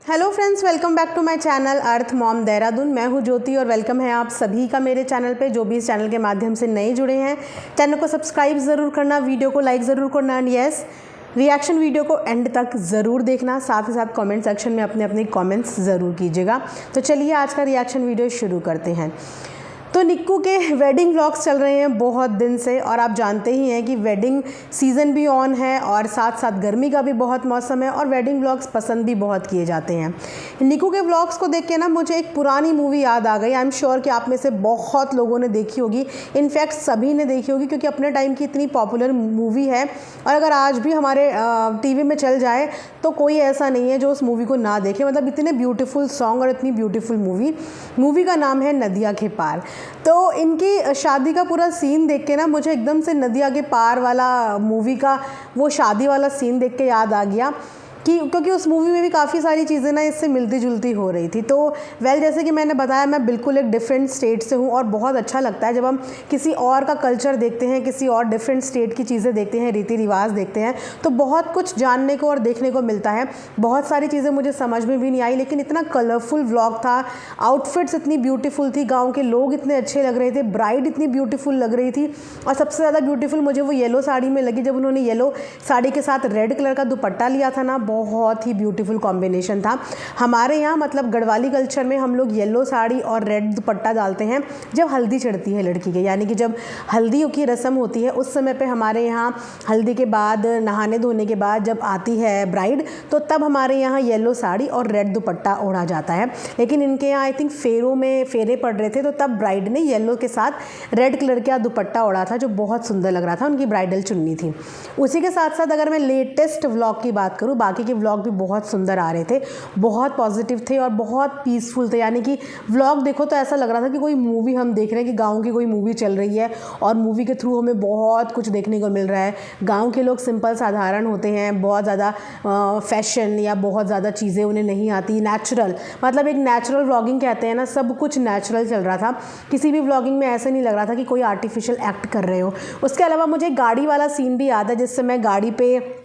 Hello friends, welcome back to my channel Earth Mom Dehradun. मैं हूं ज्योति और वेलकम है आप सभी का मेरे चैनल पे। जो भी इस चैनल के माध्यम से नए जुड़े हैं, चैनल को सब्सक्राइब ज़रूर करना, वीडियो को लाइक ज़रूर करना एंड यस, रिएक्शन वीडियो को एंड तक ज़रूर देखना। साथ ही साथ कमेंट सेक्शन में अपने अपने कमेंट्स ज़रूर कीजिएगा। तो चलिए आज का रिएक्शन वीडियो शुरू करते हैं। तो निक्कू के वेडिंग व्लॉग्स चल रहे हैं बहुत दिन से, और आप जानते ही हैं कि वेडिंग सीज़न भी ऑन है और साथ साथ गर्मी का भी बहुत मौसम है और वेडिंग व्लॉग्स पसंद भी बहुत किए जाते हैं। निक्कू के व्लॉग्स को देख के ना मुझे एक पुरानी मूवी याद आ गई। आई एम श्योर कि आप में से बहुत लोगों ने देखी होगी, इनफैक्ट सभी ने देखी होगी, क्योंकि अपने टाइम की इतनी पॉपुलर मूवी है। और अगर आज भी हमारे टीवी में चल जाए तो कोई ऐसा नहीं है जो उस मूवी को ना देखे। मतलब इतने ब्यूटीफुल सॉन्ग और इतनी ब्यूटीफुल मूवी का नाम है नदिया के पार। तो इनकी शादी का पूरा सीन देख के ना मुझे एकदम से नदिया के पार वाला मूवी का वो शादी वाला सीन देख के याद आ गया क्योंकि उस मूवी में भी काफ़ी सारी चीज़ें ना इससे मिलती जुलती हो रही थी। तो जैसे कि मैंने बताया, मैं बिल्कुल एक डिफरेंट स्टेट से हूँ और बहुत अच्छा लगता है जब हम किसी और का कल्चर देखते हैं, किसी और डिफरेंट स्टेट की चीज़ें देखते हैं, रीति रिवाज देखते हैं, तो बहुत कुछ जानने को और देखने को मिलता है। बहुत सारी चीज़ें मुझे समझ में भी नहीं आई, लेकिन इतना कलरफुल व्लॉग था, आउटफिट्स इतनी ब्यूटीफुल थी, गाँव के लोग इतने अच्छे लग रहे थे, ब्राइड इतनी ब्यूटीफुल लग रही थी। और सबसे ज़्यादा ब्यूटीफुल मुझे वो येलो साड़ी में लगी, जब उन्होंने येलो साड़ी के साथ रेड कलर का दुपट्टा लिया था ना, बहुत ही ब्यूटीफुल कॉम्बिनेशन था। हमारे यहाँ मतलब गढ़वाली कल्चर में हम लोग येलो साड़ी और रेड दुपट्टा डालते हैं जब हल्दी चढ़ती है लड़की के, यानी कि जब हल्दी की रस्म होती है उस समय पे हमारे यहाँ हल्दी के बाद, नहाने धोने के बाद जब आती है ब्राइड, तो तब हमारे यहाँ येलो साड़ी और रेड दुपट्टा ओढ़ा जाता है। लेकिन इनके यहाँ आई थिंक फेरे पड़ रहे थे, तो तब ब्राइड ने येलो के साथ रेड कलर का दुपट्टा ओढ़ा था, जो बहुत सुंदर लग रहा था, उनकी ब्राइडल चुन्नी थी। उसी के साथ साथ अगर मैं लेटेस्ट व्लॉग की बात करूँ, बाकी के व्लॉग भी बहुत सुंदर आ रहे थे, बहुत पॉजिटिव थे और बहुत पीसफुल थे। यानी कि व्लॉग देखो तो ऐसा लग रहा था कि कोई मूवी हम देख रहे हैं, कि गांव की कोई मूवी चल रही है और मूवी के थ्रू हमें बहुत कुछ देखने को मिल रहा है। गांव के लोग सिंपल साधारण होते हैं, बहुत ज़्यादा फैशन या बहुत ज़्यादा चीज़ें उन्हें नहीं आती। नेचुरल, मतलब एक नेचुरल व्लॉगिंग कहते हैं ना, सब कुछ नेचुरल चल रहा था। किसी भी व्लॉगिंग में ऐसा नहीं लग रहा था कि कोई आर्टिफिशियल एक्ट कर रहे हो। उसके अलावा मुझे गाड़ी वाला सीन भी याद है, जिस समय गाड़ी पे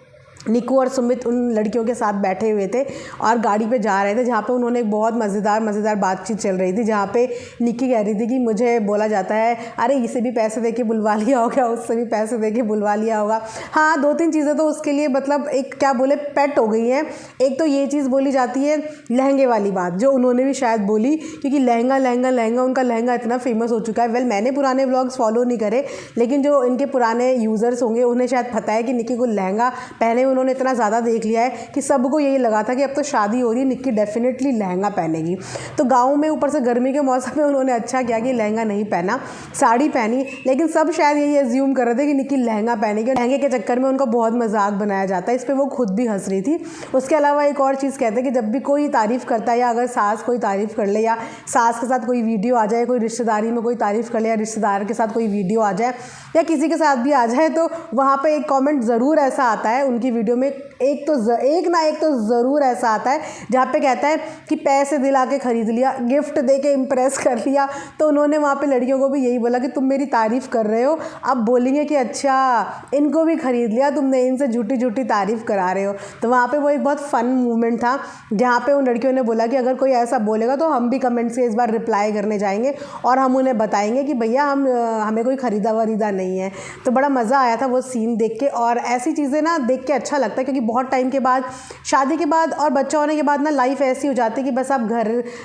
निक्कू और सुमित उन लड़कियों के साथ बैठे हुए थे और गाड़ी पे जा रहे थे, जहाँ पे उन्होंने एक बहुत मज़ेदार बातचीत चल रही थी, जहाँ पे निक्की कह रही थी कि मुझे बोला जाता है, अरे इसे भी पैसे दे के बुलवा लिया होगा, उससे भी पैसे दे के बुलवा लिया होगा। हाँ, 2-3 चीज़ें तो उसके लिए मतलब एक क्या बोले पेट हो गई हैं। एक तो ये चीज़ बोली जाती है लहंगे वाली बात, जो उन्होंने भी शायद बोली, क्योंकि लहंगा उनका लहंगा इतना फेमस हो चुका है। वेल, मैंने पुराने व्लॉग्स फॉलो नहीं करे, लेकिन जो इनके पुराने यूज़र्स होंगे उन्हें शायद पता है कि निक्की को लहंगा पहने उन्होंने इतना ज़्यादा देख लिया है कि सबको यही लगा था कि अब तो शादी हो रही है, निक्की डेफिनेटली लहंगा पहनेगी। तो गाँव में ऊपर से गर्मी के मौसम में उन्होंने अच्छा किया कि लहंगा नहीं पहना, साड़ी पहनी। लेकिन सब शायद यही एज्यूम कर रहे थे कि निक्की लहंगा पहनेगी। लहंगे के चक्कर में उनका बहुत मजाक बनाया जाता है, इस पर वो खुद भी हंस रही थी। उसके अलावा एक और चीज़ कहते हैं कि जब भी कोई तारीफ़ करता है, या अगर सास कोई तारीफ़ कर ले, या सास के साथ कोई वीडियो आ जाए, कोई रिश्तेदारी में कोई तारीफ़ कर ले, या रिश्तेदार के साथ कोई वीडियो आ जाए, या किसी के साथ भी आ जाए, तो वहाँ पर एक कॉमेंट ज़रूर ऐसा आता है उनकी वीडियो में, एक तो ज़रूर ऐसा आता है जहाँ पे कहता है कि पैसे दिला के ख़रीद लिया, गिफ्ट दे के इम्प्रेस कर लिया। तो उन्होंने वहाँ पे लड़कियों को भी यही बोला कि तुम मेरी तारीफ़ कर रहे हो, अब बोलेंगे कि अच्छा इनको भी ख़रीद लिया तुमने, इनसे झूठी तारीफ़ करा रहे हो। तो वहाँ पे वो एक बहुत फ़न मूवमेंट था, जहाँ पे उन लड़कियों ने बोला कि अगर कोई ऐसा बोलेगा तो हम भी कमेंट से इस बार रिप्लाई करने जाएंगे और हम उन्हें बताएंगे कि भैया हमें कोई ख़रीदा वरीदा नहीं है। तो बड़ा मज़ा आया था वो सीन देख के, और ऐसी चीज़ें ना देख के अच्छा लगता है, क्योंकि बहुत टाइम के बाद, शादी के बाद और बच्चा होने के बाद ना लाइफ ऐसी हो जाती है कि बस आप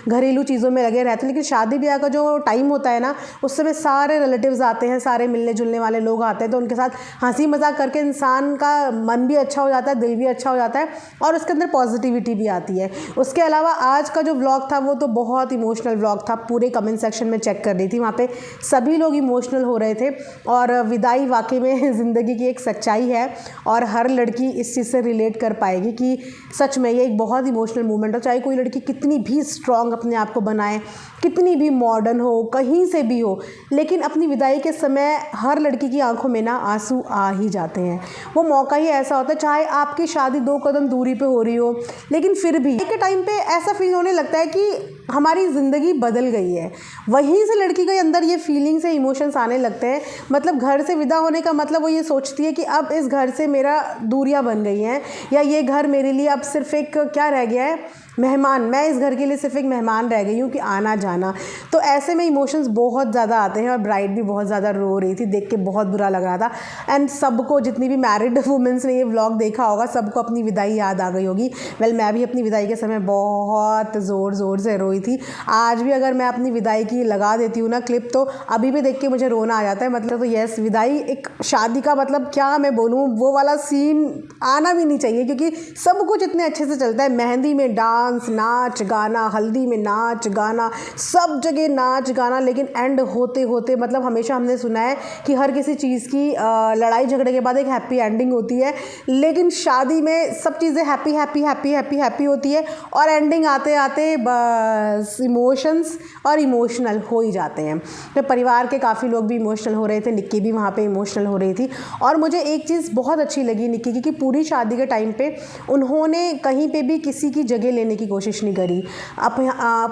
घरेलू चीज़ों में लगे रहते हैं। लेकिन शादी ब्याह का जो टाइम होता है ना, उस समय सारे रिलेटिव्स आते हैं, सारे मिलने जुलने वाले लोग आते हैं, तो उनके साथ हंसी मजाक करके इंसान का मन भी अच्छा हो जाता है, दिल भी अच्छा हो जाता है, और उसके अंदर पॉजिटिविटी भी आती है। उसके अलावा आज का जो व्लॉग था वो तो बहुत इमोशनल व्लॉग था। पूरे कमेंट सेक्शन में चेक कर रही थी, वहाँ पे सभी लोग इमोशनल हो रहे थे। और विदाई वाकई में ज़िंदगी की एक सच्चाई है, और हर लड़की इस चीज़ से रिलेट कर पाएगी कि सच में ये एक बहुत इमोशनल मूवमेंट है। चाहे कोई लड़की कितनी भी स्ट्रॉन्ग अपने आप को बनाए, कितनी भी मॉडर्न हो, कहीं से भी हो, लेकिन अपनी विदाई के समय हर लड़की की आंखों में ना आंसू आ ही जाते हैं। वो मौका ही ऐसा होता है, चाहे आपकी शादी 2 कदम दूरी पे हो रही हो, लेकिन फिर भी एक टाइम पे ऐसा फील होने लगता है कि हमारी ज़िंदगी बदल गई है। वहीं से लड़की के अंदर ये फीलिंग्स से इमोशंस आने लगते हैं। मतलब घर से विदा होने का मतलब वो ये सोचती है कि अब इस घर से मेरा दूरियां बन गई हैं, या ये घर मेरे लिए अब सिर्फ एक क्या रह गया है, मेहमान, मैं इस घर के लिए सिर्फ एक मेहमान रह गई हूँ कि आना जाना। तो ऐसे में इमोशंस बहुत ज़्यादा आते हैं और ब्राइड भी बहुत ज़्यादा रो रही थी, देख के बहुत बुरा लग रहा था। एंड सबको, जितनी भी मैरिड वुमेंस ने ये व्लॉग देखा होगा, सबको अपनी विदाई याद आ गई होगी। वेल, मैं भी अपनी विदाई के समय बहुत ज़ोर से रोई थी। आज भी अगर मैं अपनी विदाई की लगा देती हूँ ना क्लिप, तो अभी भी देख के मुझे रोना आ जाता है। मतलब तो यस, विदाई एक शादी का, मतलब क्या मैं बोलूँ, वो वाला सीन आना भी नहीं चाहिए, क्योंकि सब कुछ इतने अच्छे से चलता है। मेहंदी में डांस, नाच गाना, हल्दी में नाच गाना, सब जगह नाच गाना, लेकिन एंड होते होते, मतलब हमेशा हमने सुना है कि हर किसी चीज़ की लड़ाई झगड़े के बाद एक हैप्पी एंडिंग होती है, लेकिन शादी में सब चीज़ें happy happy happy happy happy होती है और एंडिंग आते आते बस इमोशंस और इमोशनल हो ही जाते हैं। तो परिवार के काफ़ी लोग भी इमोशनल हो रहे थे, निक्की भी वहाँ पे इमोशनल हो रही थी। और मुझे एक चीज़ बहुत अच्छी लगी निक्की की, कि पूरी शादी के टाइम पे उन्होंने कहीं पे भी किसी की जगह लेने की कोशिश नहीं करी।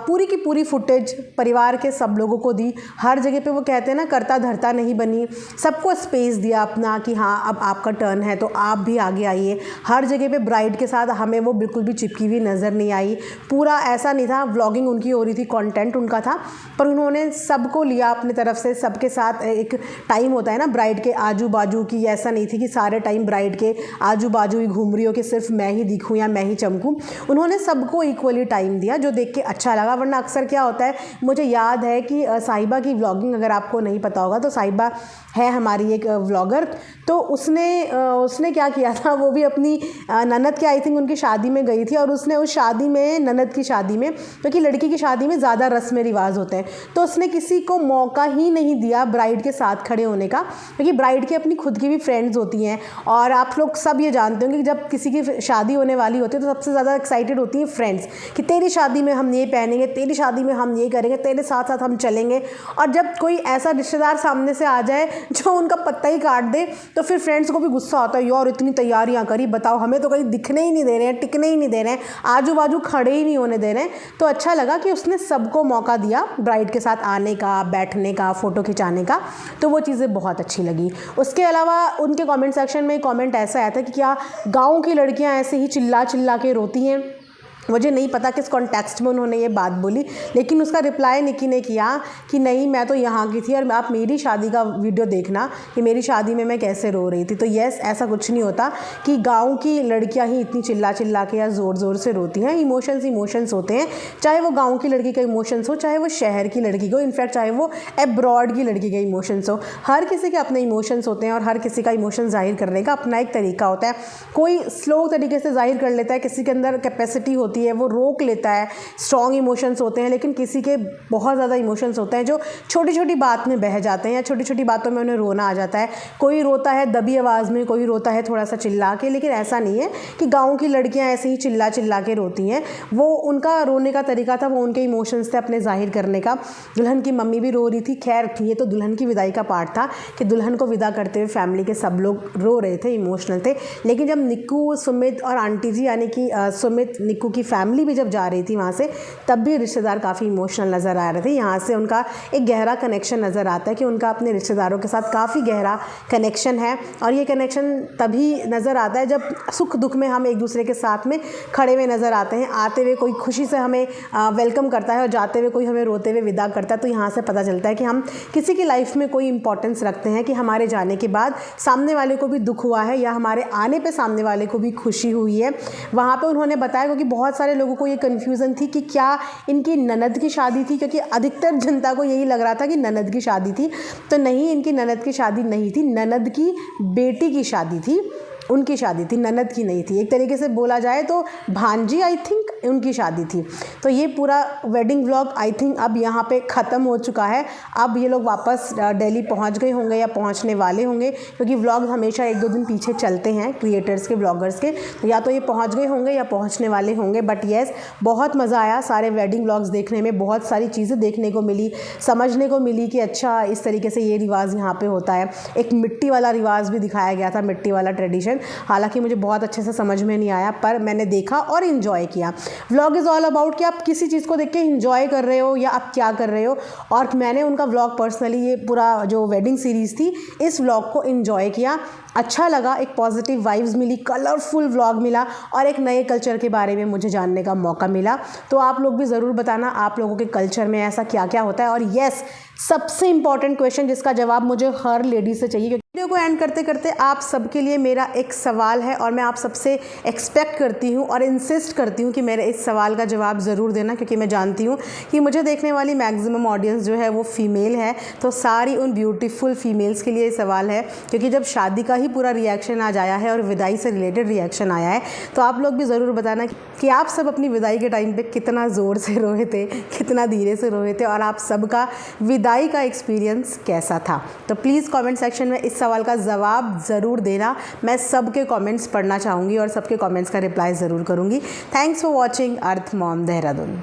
पूरी की पूरी फुटेज परिवार के सब लोगों को दी। हर जगह पे वो कहते हैं ना, करता धरता नहीं बनी, सबको स्पेस दिया अपना कि हाँ अब आपका टर्न है तो आप भी आगे आइए। हर जगह पे ब्राइड के साथ हमें वो बिल्कुल भी चिपकी हुई नज़र नहीं आई। पूरा ऐसा नहीं था, व्लॉगिंग उनकी हो रही थी, कंटेंट उनका था, पर उन्होंने सबको लिया अपनी तरफ से। सबके साथ एक टाइम होता है ना ब्राइड के आजू बाजू की, ऐसा नहीं थी कि सारे टाइम ब्राइड के आजू बाजू ही घूम रही हो कि सिर्फ मैं ही दिखूँ या मैं ही चमकूँ। उन्होंने सबको इक्वली टाइम दिया, जो देख के अच्छा लगा। वरना अक्सर क्या होता है, मुझे याद है कि साहिबा की व्लॉगिंग, अगर आपको नहीं पता होगा तो साहिबा है हमारी एक व्लॉगर, तो उसने क्या किया था, वो भी अपनी ननद के, आई थिंक उनकी शादी में गई थी, और उसने उस शादी में, ननद की शादी में, क्योंकि लड़की की शादी में ज़्यादा रस्म रिवाज होते हैं, तो उसने किसी को मौका ही नहीं दिया ब्राइड के साथ खड़े होने का, क्योंकि ब्राइड की अपनी खुद की भी फ्रेंड्स होती हैं। और आप लोग सब ये जानते होंगे कि जब किसी की शादी होने वाली होती है तो सबसे ज़्यादा एक्साइटेड होती हैं फ्रेंड्स, कि तेरी शादी में हम ये पहनेंगे, तेरी शादी में हम ये करेंगे, तेरे साथ साथ हम चलेंगे। और जब कोई ऐसा रिश्तेदार सामने से आ जाए जो उनका पत्ता ही काट दे, तो फिर फ्रेंड्स को भी गुस्सा आता है, यार इतनी तैयारियां करी, बताओ हमें तो कहीं दिखने ही नहीं दे रहे हैं, टिकने ही नहीं दे रहे हैं, आजू बाजू खड़े ही नहीं होने दे रहे हैं। तो अच्छा लगा कि उसने सबको मौका दिया ब्राइड के साथ आने का, बैठने का, फ़ोटो खिंचाने का, तो वो चीज़ें बहुत अच्छी लगी। उसके अलावा उनके कमेंट सेक्शन में कमेंट ऐसा आया था कि क्या गाँव की लड़कियाँ ऐसे ही चिल्ला चिल्ला के रोती हैं। मुझे नहीं पता किस कॉन्टेक्स्ट में उन्होंने ये बात बोली, लेकिन उसका रिप्लाई निक्की ने किया कि नहीं, मैं तो यहाँ की थी और आप मेरी शादी का वीडियो देखना कि मेरी शादी में मैं कैसे रो रही थी। तो यस, ऐसा कुछ नहीं होता कि गांव की लड़कियाँ ही इतनी चिल्ला चिल्ला के या ज़ोर ज़ोर से रोती हैं। इमोशंस होते हैं, चाहे वो गाँव की लड़की का इमोशंस हो, चाहे वो शहर की लड़की को, इनफैक्ट चाहे वो एब्रॉड की लड़की के इमोशंस हो। हर किसी के अपने इमोशंस होते हैं और हर किसी का इमोशन जाहिर करने का अपना एक तरीका होता है। कोई स्लो तरीके से जाहिर कर लेता है, किसी के अंदर कैपेसिटी होती है, वो रोक लेता है, स्ट्रॉन्ग इमोशंस होते हैं, लेकिन किसी के बहुत ज़्यादा इमोशंस होते हैं जो छोटी छोटी बात में बह जाते हैं या छोटी छोटी बातों में उन्हें रोना आ जाता है। कोई रोता है दबी आवाज़ में, कोई रोता है थोड़ा सा चिल्ला के, लेकिन ऐसा नहीं है कि गाँव की लड़कियाँ ऐसे ही चिल्ला चिल्ला के रोती हैं। वो उनका रोने का तरीका था, वो उनके इमोशंस थे अपने जाहिर करने का। दुल्हन की मम्मी भी रो रही थी। खैर, ये तो दुल्हन की विदाई का पार्ट था कि दुल्हन को विदा करते हुए फैमिली के सब लोग रो रहे थे, इमोशनल थे। लेकिन जब निक्कू, सुमित और आंटी जी, यानी कि सुमित, निक्कू की फैमिली भी जब जा रही थी वहाँ से, तब भी रिश्तेदार काफ़ी इमोशनल नज़र आ रहे थे। यहाँ से उनका एक गहरा कनेक्शन नज़र आता है कि उनका अपने रिश्तेदारों के साथ काफ़ी गहरा कनेक्शन है। और ये कनेक्शन तभी नज़र आता है जब सुख दुख में हम एक दूसरे के साथ में खड़े हुए नज़र आते हैं। आते हुए कोई खुशी से हमें वेलकम करता है और जाते हुए कोई हमें रोते हुए विदा करता है। तो यहाँ से पता चलता है कि हम किसी की लाइफ में कोई इंपॉर्टेंस रखते हैं, कि हमारे जाने के बाद सामने वाले को भी दुख हुआ है या हमारे आने पे सामने वाले को भी खुशी हुई है। वहाँ पे उन्होंने बताया, क्योंकि बहुत सारे लोगों को ये कन्फ्यूज़न थी कि क्या इनकी ननद की शादी थी, क्योंकि अधिकतर जनता को यही लग रहा था कि ननद की शादी थी। तो नहीं, इनकी ननद की शादी नहीं थी, ननद की बेटी की शादी थी, उनकी शादी थी, ननद की नहीं थी। एक तरीके से बोला जाए तो भांजी, आई थिंक, उनकी शादी थी। तो ये पूरा वेडिंग व्लॉग आई थिंक अब यहाँ पे ख़त्म हो चुका है। अब ये लोग वापस दिल्ली पहुँच गए होंगे या पहुँचने वाले होंगे, क्योंकि व्लॉग हमेशा 1-2 दिन पीछे चलते हैं क्रिएटर्स के, व्लॉगर्स के। तो या तो ये पहुँच गए होंगे या पहुँचने वाले होंगे। बट येस, बहुत मज़ा आया सारे वेडिंग व्लॉग्स देखने में। बहुत सारी चीज़ें देखने को मिली, समझने को मिली कि अच्छा इस तरीके से ये रिवाज यहाँ पर होता है। एक मिट्टी वाला रिवाज भी दिखाया गया था, मिट्टी वाला ट्रेडिशन, एक्सप्लेन, हालांकि मुझे बहुत अच्छे से समझ में नहीं आया, पर मैंने देखा और इन्जॉय किया। व्लॉग इज़ ऑल अबाउट कि आप किसी चीज़ को देख के इन्जॉय कर रहे हो या आप क्या कर रहे हो। और मैंने उनका व्लॉग पर्सनली, ये पूरा जो वेडिंग सीरीज़ थी, इस व्लॉग को इन्जॉय किया, अच्छा लगा, एक पॉजिटिव वाइब्स मिली, कलरफुल व्लॉग मिला और एक नए कल्चर के बारे में मुझे जानने का मौका मिला। तो आप लोग भी ज़रूर बताना आप लोगों के कल्चर में ऐसा क्या क्या होता है। और येस, सबसे इम्पॉर्टेंट क्वेश्चन जिसका जवाब मुझे हर लेडी से चाहिए, क्योंकि वीडियो को एंड करते करते आप सबके लिए मेरा एक सवाल है और मैं आप सबसे एक्सपेक्ट करती हूँ और इंसिस्ट करती हूँ कि मेरे इस सवाल का जवाब ज़रूर देना, क्योंकि मैं जानती हूँ कि मुझे देखने वाली मैक्सिमम ऑडियंस जो है वो फीमेल है। तो सारी उन ब्यूटीफुल फीमेल्स के लिए ये सवाल है, क्योंकि जब शादी का ही पूरा रिएक्शन आज आया है और विदाई से रिलेटेड रिएक्शन आया है, तो आप लोग भी ज़रूर बताना कि आप सब अपनी विदाई के टाइम पर कितना ज़ोर से रोए थे, कितना धीरे से रोए थे और आप सबका विदाई का एक्सपीरियंस कैसा था। तो प्लीज़ कमेंट सेक्शन में इस सवाल का जवाब ज़रूर देना। मैं सबके कमेंट्स पढ़ना चाहूँगी और सबके कमेंट्स का रिप्लाई ज़रूर करूँगी। Thanks for watching earth Mom Dehradun.